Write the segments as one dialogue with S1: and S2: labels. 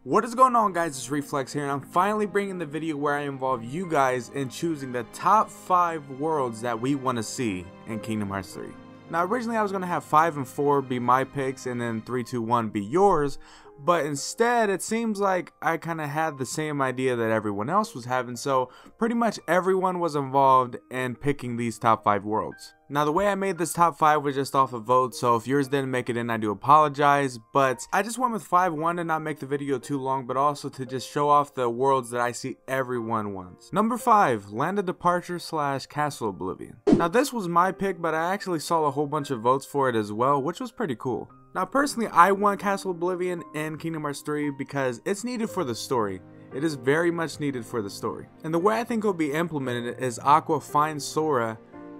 S1: What is going on, guys? It's Reflex here, and I'm finally bringing the video where I involve you guys in choosing the top 5 worlds that we want to see in Kingdom Hearts 3. Now, originally I was going to have 5 and 4 be my picks and then 3, 2, 1 be yours, but instead it seems like I kind of had the same idea that everyone else was having, so pretty much everyone was involved in picking these top 5 worlds. Now, the way I made this top 5 was just off a vote, so if yours didn't make it in, I do apologize, but I just went with 5, one to not make the video too long, but also to just show off the worlds that I see everyone wants. Number 5, Land of Departure / Castle Oblivion. Now, this was my pick, but I actually saw a whole bunch of votes for it as well, which was pretty cool. Now, personally, I want Castle Oblivion in Kingdom Hearts 3 because it's needed for the story. It is very much needed for the story. And the way I think it will be implemented is Aqua finds Sora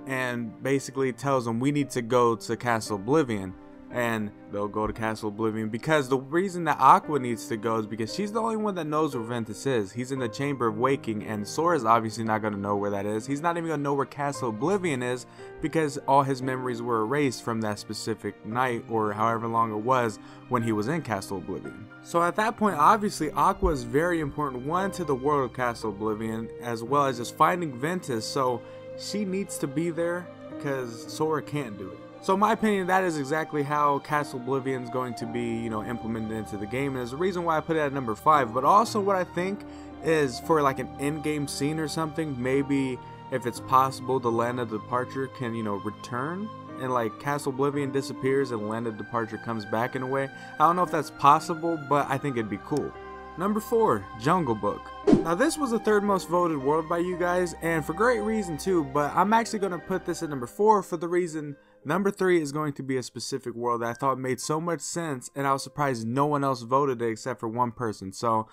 S1: and basically tells them we need to go to Castle Oblivion, and they'll go to Castle Oblivion because the reason that Aqua needs to go is because she's the only one that knows where Ventus is. He's in the Chamber of Waking, and Sora's obviously not going to know where that is. He's not even going to know where Castle Oblivion is because all his memories were erased from that specific night or however long it was when he was in Castle Oblivion. So at that point, obviously Aqua is very important, one, to the world of Castle Oblivion, as well as just finding Ventus, so she needs to be there because Sora can't do it. So in my opinion, that is exactly how Castle Oblivion is going to be, implemented into the game. And there's a reason why I put it at number 5. But also what I think is for like an in-game scene or something, maybe if it's possible, the Land of Departure can, return. And like Castle Oblivion disappears and Land of Departure comes back in a way. I don't know if that's possible, but I think it'd be cool. Number 4, Jungle Book. Now, this was the 3rd most voted world by you guys, and for great reason too, but I'm actually going to put this at number 4 for the reason number 3 is going to be a specific world that I thought made so much sense, and I was surprised no one else voted it except for one person, so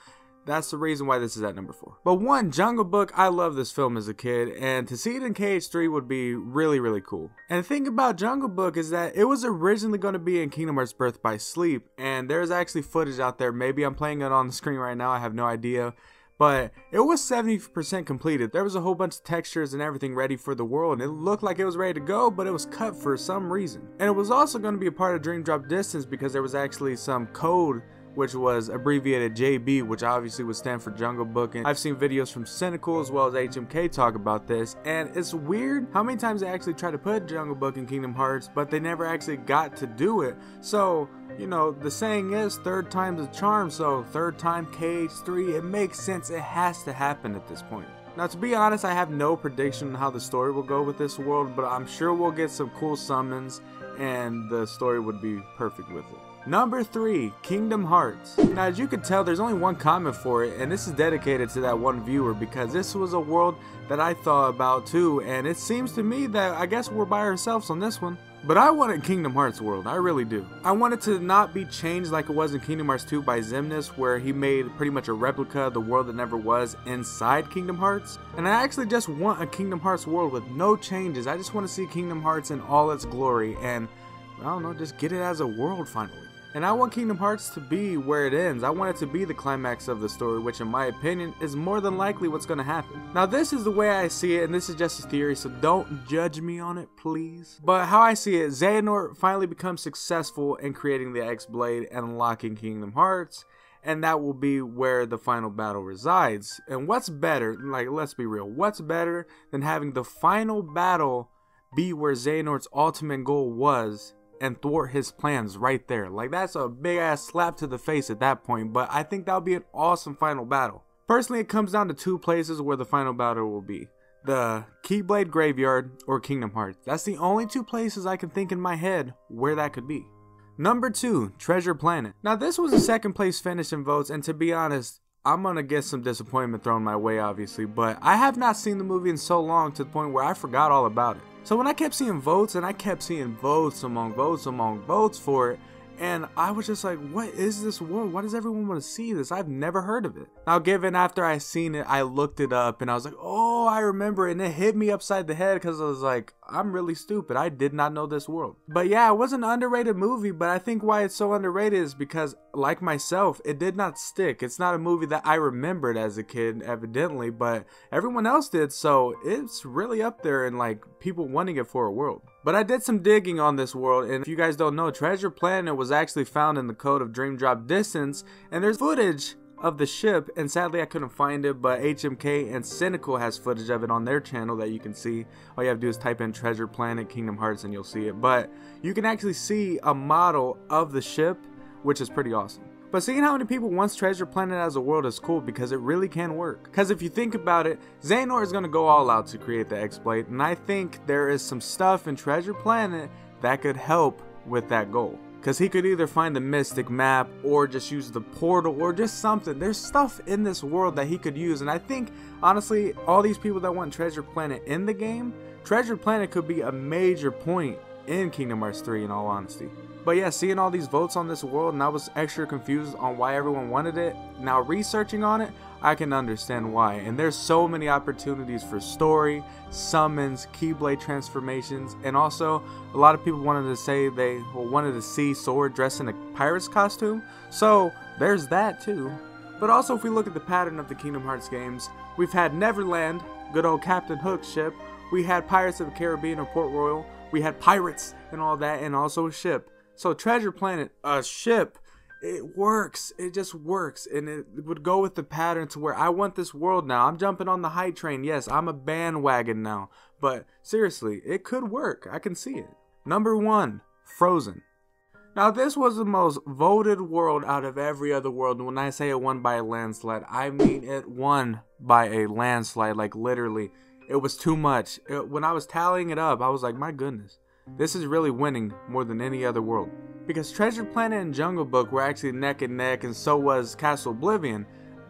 S1: that's the reason why this is at number 4. But 1, Jungle Book, I love this film as a kid, and to see it in KH3 would be really, really cool. And the thing about Jungle Book is that it was originally going to be in Kingdom Hearts Birth by Sleep, and there's actually footage out there. Maybe I'm playing it on the screen right now, I have no idea. But it was 70% completed. There was a whole bunch of textures and everything ready for the world, and it looked like it was ready to go, but it was cut for some reason. And it was also going to be a part of Dream Drop Distance because there was actually some code which was abbreviated JB, which obviously would stand for Jungle Book. And I've seen videos from Cynical as well as HMK talk about this, and it's weird how many times they actually try to put Jungle Book in Kingdom Hearts, but they never actually got to do it. So, the saying is 3rd time's a charm, so 3rd time KH3, it makes sense, it has to happen at this point. Now, to be honest, I have no prediction on how the story will go with this world, but I'm sure we'll get some cool summons and the story would be perfect with it. Number 3, Kingdom Hearts. Now, as you can tell, there's only one comment for it, and this is dedicated to that one viewer because this was a world that I thought about too, and it seems to me that I guess we're by ourselves on this one. But I wanted Kingdom Hearts world, I really do. I wanted to not be changed like it was in Kingdom Hearts 2 by Xemnas, where he made pretty much a replica of the world that never was inside Kingdom Hearts. And I actually just want a Kingdom Hearts world with no changes. I just want to see Kingdom Hearts in all its glory and, I don't know, just get it as a world finally. And I want Kingdom Hearts to be where it ends. I want it to be the climax of the story, which in my opinion is more than likely what's going to happen. Now, this is the way I see it, and this is just a theory, so don't judge me on it, please. But how I see it, Xehanort finally becomes successful in creating the X-Blade and unlocking Kingdom Hearts, and that will be where the final battle resides. And what's better, like, let's be real, what's better than having the final battle be where Xehanort's ultimate goal was and thwart his plans right there? Like, that's a big ass slap to the face at that point, but I think that'll be an awesome final battle. Personally, it comes down to 2 places where the final battle will be: the Keyblade Graveyard or Kingdom Hearts. That's the only 2 places I can think in my head where that could be. Number 2, Treasure Planet. Now, this was a 2nd place finish in votes, and to be honest, I'm gonna get some disappointment thrown my way, obviously, but I have not seen the movie in so long to the point where I forgot all about it. So when I kept seeing votes, and I kept seeing votes among votes for it, and I was just like, what is this world? Why does everyone want to see this? I've never heard of it. Now, given after I seen it, I looked it up and I was like, oh, I remember it. And it hit me upside the head because I was like, I'm really stupid. I did not know this world. But yeah, it was an underrated movie, but I think why it's so underrated is because, like myself, it did not stick. It's not a movie that I remembered as a kid, evidently, but everyone else did, so it's really up there in like people wanting it for a world. But I did some digging on this world, and if you guys don't know, Treasure Planet was actually found in the code of Dream Drop Distance, and there's footage of the ship, and sadly I couldn't find it, but HMK and Cynical has footage of it on their channel that you can see. All you have to do is type in Treasure Planet Kingdom Hearts and you'll see it. But you can actually see a model of the ship, which is pretty awesome. But seeing how many people wants Treasure Planet as a world is cool because it really can work. Because if you think about it, Xehanort is going to go all out to create the X-Blade, and I think there is some stuff in Treasure Planet that could help with that goal. Because he could either find the Mystic Map or just use the portal or just something. There's stuff in this world that he could use, and I think honestly all these people that want Treasure Planet in the game, Treasure Planet could be a major point in Kingdom Hearts 3 in all honesty. But yeah, seeing all these votes on this world, and I was extra confused on why everyone wanted it. Now researching on it, I can understand why. And there's so many opportunities for story, summons, Keyblade transformations, and also a lot of people wanted to say they wanted to see Sora dressed in a pirate's costume. So there's that too. But also if we look at the pattern of the Kingdom Hearts games, we've had Neverland, good old Captain Hook's ship. We had Pirates of the Caribbean or Port Royal. We had pirates and all that, and also a ship. So Treasure Planet, a ship, it works. It just works. And it would go with the pattern to where I want this world now. I'm jumping on the hype train. Yes, I'm a bandwagon now. But seriously, it could work. I can see it. Number 1, Frozen. Now this was the most voted world out of every other world. And when I say it won by a landslide, I mean it won by a landslide. Like literally, it was too much. When I was tallying it up, I was like, my goodness. This is really winning more than any other world. Because Treasure Planet and Jungle Book were actually neck and neck, and so was Castle Oblivion.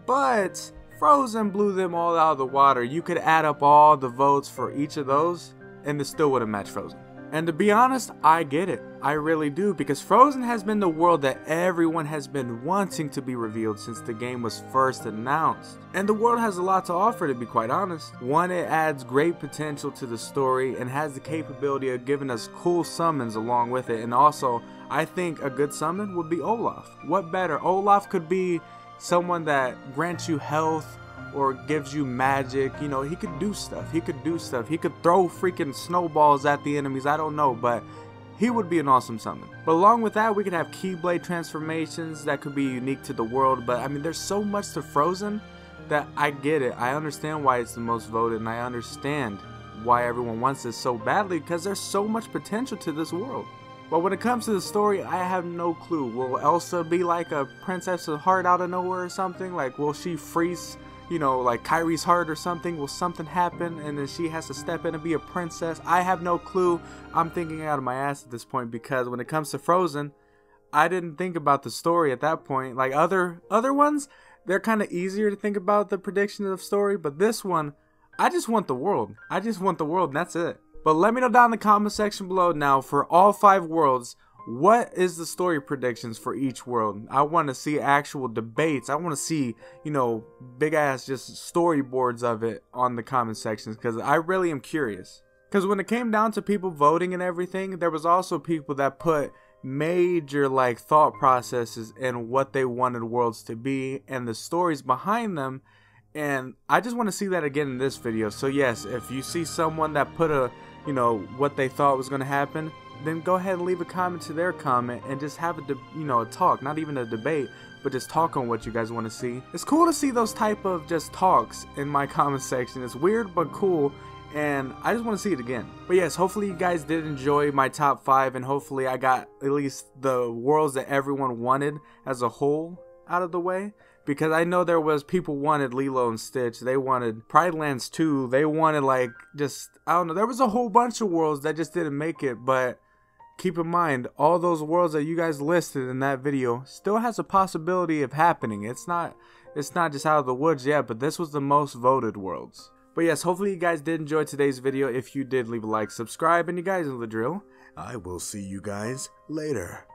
S1: But Frozen blew them all out of the water. You could add up all the votes for each of those, and it still would have matched Frozen. And to be honest, I get it. I really do, because Frozen has been the world that everyone has been wanting to be revealed since the game was first announced. And the world has a lot to offer, to be quite honest. One, it adds great potential to the story and has the capability of giving us cool summons along with it. And also, I think a good summon would be Olaf. What better? Olaf could be someone that grants you health or gives you magic. You know, he could do stuff. He could throw freaking snowballs at the enemies. I don't know, but he would be an awesome summon. But along with that, we could have Keyblade transformations that could be unique to the world. But I mean, there's so much to Frozen that I get it. I understand why it's the most voted, and I understand why everyone wants this so badly, because there's so much potential to this world. But when it comes to the story, I have no clue. Will Elsa be like a Princess of Heart out of nowhere or something? Like, will she freeze, you know, like Kyrie's heart or something? Will something happen and then she has to step in and be a princess? I have no clue. I'm thinking out of my ass at this point, because when it comes to Frozen, I didn't think about the story at that point. Like other ones, they're kind of easier to think about the prediction of the story, but this one, I just want the world. I just want the world, and that's it. But let me know down in the comment section below now, for all 5 worlds, what is the story predictions for each world? I want to see actual debates. I want to see, you know, big ass just storyboards of it on the comment sections, because I really am curious. Because when it came down to people voting and everything, there was also people that put major like thought processes in what they wanted worlds to be and the stories behind them. And I just want to see that again in this video. So yes, if you see someone that put a, you know, what they thought was going to happen, then go ahead and leave a comment to their comment and just have a talk, not even a debate, but just talk on what you guys want to see. It's cool to see those type of just talks in my comment section. It's weird but cool, and I just want to see it again. But yes, hopefully you guys did enjoy my top 5, and hopefully I got at least the worlds that everyone wanted as a whole out of the way. Because I know there was people wanted Lilo and Stitch, they wanted Pride Lands 2, they wanted like just, I don't know, there was a whole bunch of worlds that just didn't make it. But keep in mind, all those worlds that you guys listed in that video still has a possibility of happening. It's not just out of the woods yet, but this was the most voted worlds. But yes, hopefully you guys did enjoy today's video. If you did, leave a like, subscribe, and you guys know the drill.
S2: I will see you guys later.